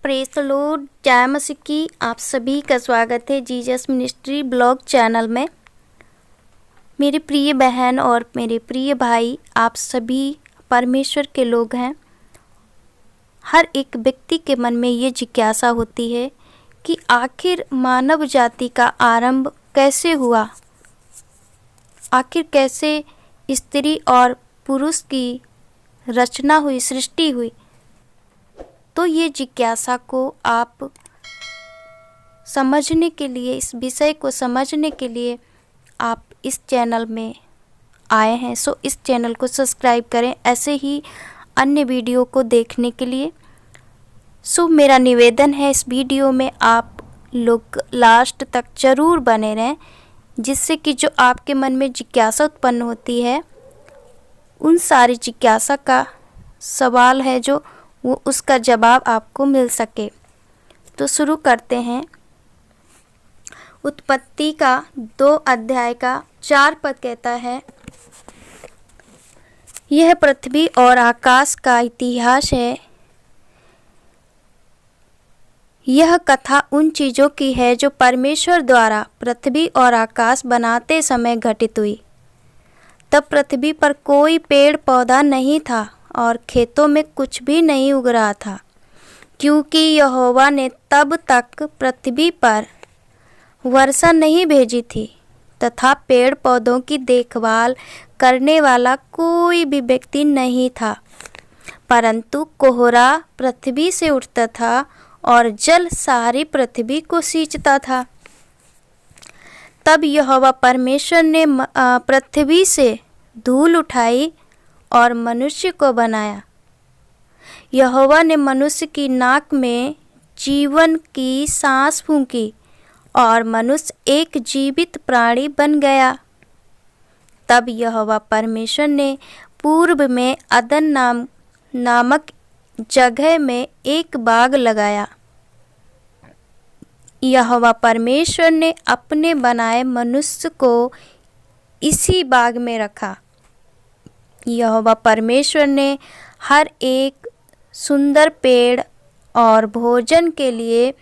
Praise the Lord, जय मसीह की। आप सभी का स्वागत है जीसस मिनिस्ट्री ब्लॉग चैनल में। मेरी प्रिय बहन और मेरे प्रिय भाई, आप सभी परमेश्वर के लोग हैं। हर एक व्यक्ति के मन में ये जिज्ञासा होती है कि आखिर मानव जाति का आरंभ कैसे हुआ, आखिर कैसे स्त्री और पुरुष की रचना हुई, सृष्टि हुई। तो ये जिज्ञासा को आप समझने के लिए, इस विषय को समझने के लिए आप इस चैनल में आए हैं। सो इस चैनल को सब्सक्राइब करें ऐसे ही अन्य वीडियो को देखने के लिए। सो मेरा निवेदन है, इस वीडियो में आप लोग लास्ट तक ज़रूर बने रहें, जिससे कि जो आपके मन में जिज्ञासा उत्पन्न होती है, उन सारी जिज्ञासा का सवाल है जो वो उसका जवाब आपको मिल सके। तो शुरू करते हैं। उत्पत्ति का 2 अध्याय का 4 पद कहता है, यह पृथ्वी और आकाश का इतिहास है। यह कथा उन चीज़ों की है जो परमेश्वर द्वारा पृथ्वी और आकाश बनाते समय घटित हुई। तब पृथ्वी पर कोई पेड़ पौधा नहीं था और खेतों में कुछ भी नहीं उग रहा था, क्योंकि यहोवा ने तब तक पृथ्वी पर वर्षा नहीं भेजी थी तथा पेड़ पौधों की देखभाल करने वाला कोई भी व्यक्ति नहीं था, परंतु कोहरा पृथ्वी से उठता था और जल सारी पृथ्वी को सींचता था। तब यहोवा परमेश्वर ने पृथ्वी से धूल उठाई और मनुष्य को बनाया। यहोवा ने मनुष्य की नाक में जीवन की सांस फूंकी और मनुष्य एक जीवित प्राणी बन गया। तब यहोवा परमेश्वर ने पूर्व में अदन नामक जगह में एक बाग लगाया। यहोवा परमेश्वर ने अपने बनाए मनुष्य को इसी बाग में रखा। यहोवा परमेश्वर ने हर एक सुंदर पेड़ और भोजन के लिए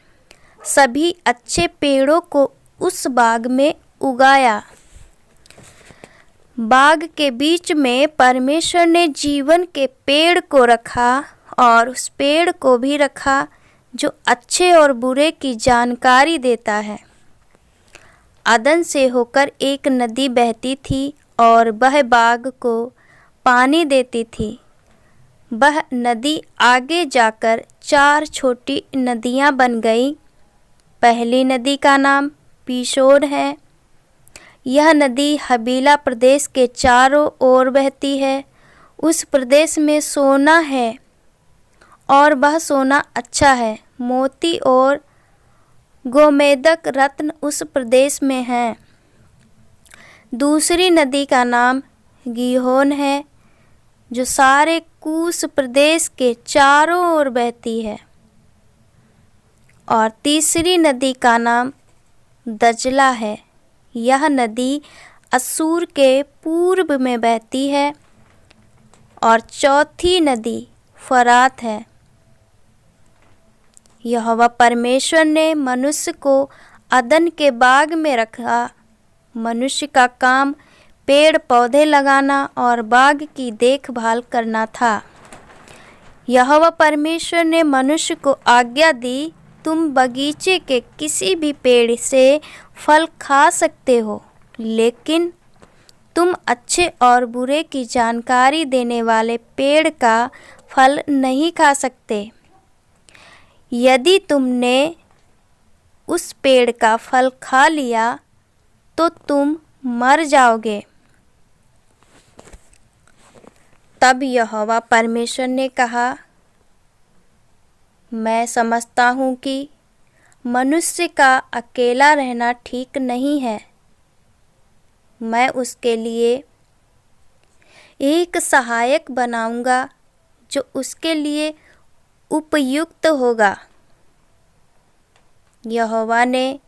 सभी अच्छे पेड़ों को उस बाग में उगाया। बाग के बीच में परमेश्वर ने जीवन के पेड़ को रखा और उस पेड़ को भी रखा जो अच्छे और बुरे की जानकारी देता है। अदन से होकर एक नदी बहती थी और वह बाग को पानी देती थी। वह नदी आगे जाकर 4 छोटी नदियां बन गई। पहली नदी का नाम पीशोर है। यह नदी हबीला प्रदेश के चारों ओर बहती है। उस प्रदेश में सोना है और वह सोना अच्छा है। मोती और गोमेदक रत्न उस प्रदेश में हैं। दूसरी नदी का नाम गीहोन है, जो सारे कूश प्रदेश के चारों ओर बहती है। और तीसरी नदी का नाम दजला है। यह नदी असूर के पूर्व में बहती है। और चौथी नदी फरात है। यहोवा परमेश्वर ने मनुष्य को अदन के बाग में रखा। मनुष्य का काम पेड़ पौधे लगाना और बाग की देखभाल करना था। यहोवा परमेश्वर ने मनुष्य को आज्ञा दी, तुम बगीचे के किसी भी पेड़ से फल खा सकते हो, लेकिन तुम अच्छे और बुरे की जानकारी देने वाले पेड़ का फल नहीं खा सकते। यदि तुमने उस पेड़ का फल खा लिया तो तुम मर जाओगे। तब यहोवा परमेश्वर ने कहा, मैं समझता हूँ कि मनुष्य का अकेला रहना ठीक नहीं है। मैं उसके लिए एक सहायक बनाऊंगा जो उसके लिए उपयुक्त होगा। यहोवा ने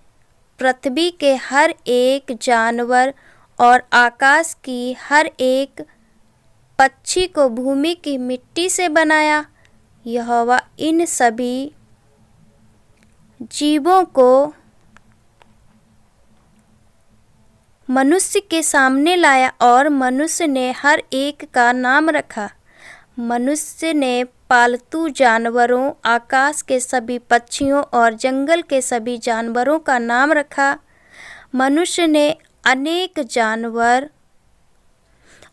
पृथ्वी के हर एक जानवर और आकाश की हर एक पक्षी को भूमि की मिट्टी से बनाया। यहोवा इन सभी जीवों को मनुष्य के सामने लाया और मनुष्य ने हर एक का नाम रखा। मनुष्य ने पालतू जानवरों, आकाश के सभी पक्षियों और जंगल के सभी जानवरों का नाम रखा। मनुष्य ने अनेक जानवर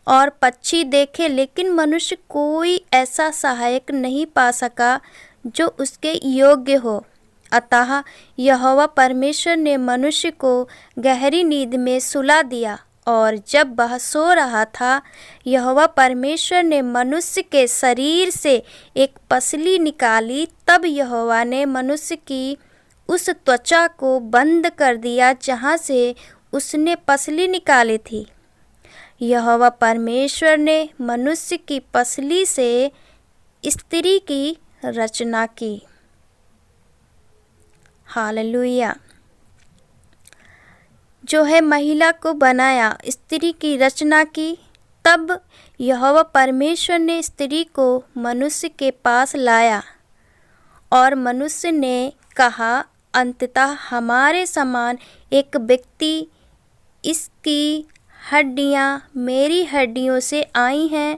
और पक्षी देखे, लेकिन मनुष्य कोई ऐसा सहायक नहीं पा सका जो उसके योग्य हो। अतः यहोवा परमेश्वर ने मनुष्य को गहरी नींद में सुला दिया, और जब वह सो रहा था, यहोवा परमेश्वर ने मनुष्य के शरीर से एक पसली निकाली। तब यहोवा ने मनुष्य की उस त्वचा को बंद कर दिया जहाँ से उसने पसली निकाली थी। यहोवा परमेश्वर ने मनुष्य की पसली से स्त्री की रचना की। हालेलुया। जो है महिला को बनाया, स्त्री की रचना की। तब यहोवा परमेश्वर ने स्त्री को मनुष्य के पास लाया और मनुष्य ने कहा, अंततः हमारे समान एक व्यक्ति, इसकी हड्डियाँ मेरी हड्डियों से आई हैं,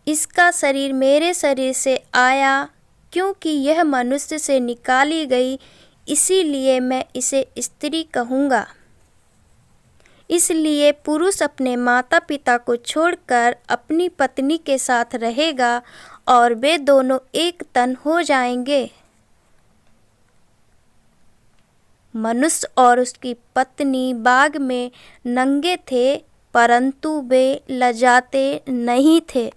इसका शरीर मेरे शरीर से आया, क्योंकि यह मनुष्य से निकाली गई, इसीलिए मैं इसे स्त्री कहूँगा। इसलिए पुरुष अपने माता पिता को छोड़कर अपनी पत्नी के साथ रहेगा और वे दोनों एक तन हो जाएंगे। मनुष्य और उसकी पत्नी बाग में नंगे थे, परंतु वे लजाते नहीं थे।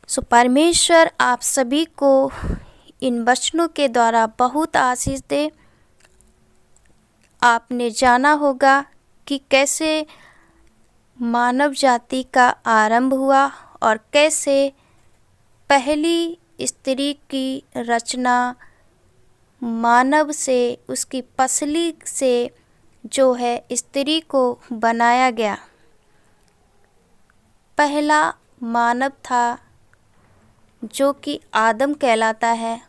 सो परमेश्वर आप सभी को इन वचनों के द्वारा बहुत आशीष दे। आपने जाना होगा कि कैसे मानव जाति का आरंभ हुआ और कैसे पहली स्त्री की रचना मानव से, उसकी पसली से जो है स्त्री को बनाया गया। पहला मानव था जो कि आदम कहलाता है,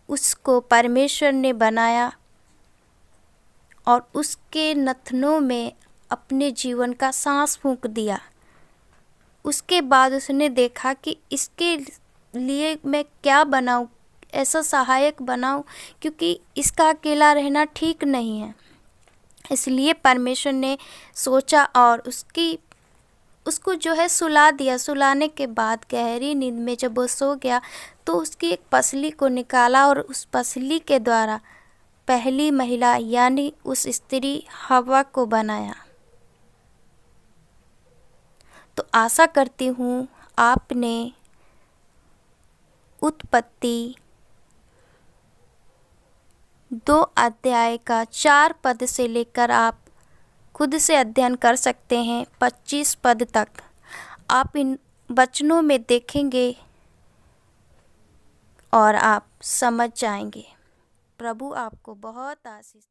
उसको परमेश्वर ने बनाया और उसके नथनों में अपने जीवन का सांस फूंक दिया। उसके बाद उसने देखा कि इसके लिए मैं क्या बनाऊं, ऐसा सहायक बनाऊं, क्योंकि इसका अकेला रहना ठीक नहीं है। इसलिए परमेश्वर ने सोचा और उसको जो है सुला दिया। सुलाने के बाद गहरी नींद में जब वो सो गया तो उसकी एक पसली को निकाला और उस पसली के द्वारा पहली महिला यानी उस स्त्री हव्वा को बनाया। तो आशा करती हूँ आपने उत्पत्ति 2 अध्याय का 4 पद से लेकर आप खुद से अध्ययन कर सकते हैं 25 पद तक। आप इन वचनों में देखेंगे और आप समझ जाएंगे। प्रभु आपको बहुत आशीष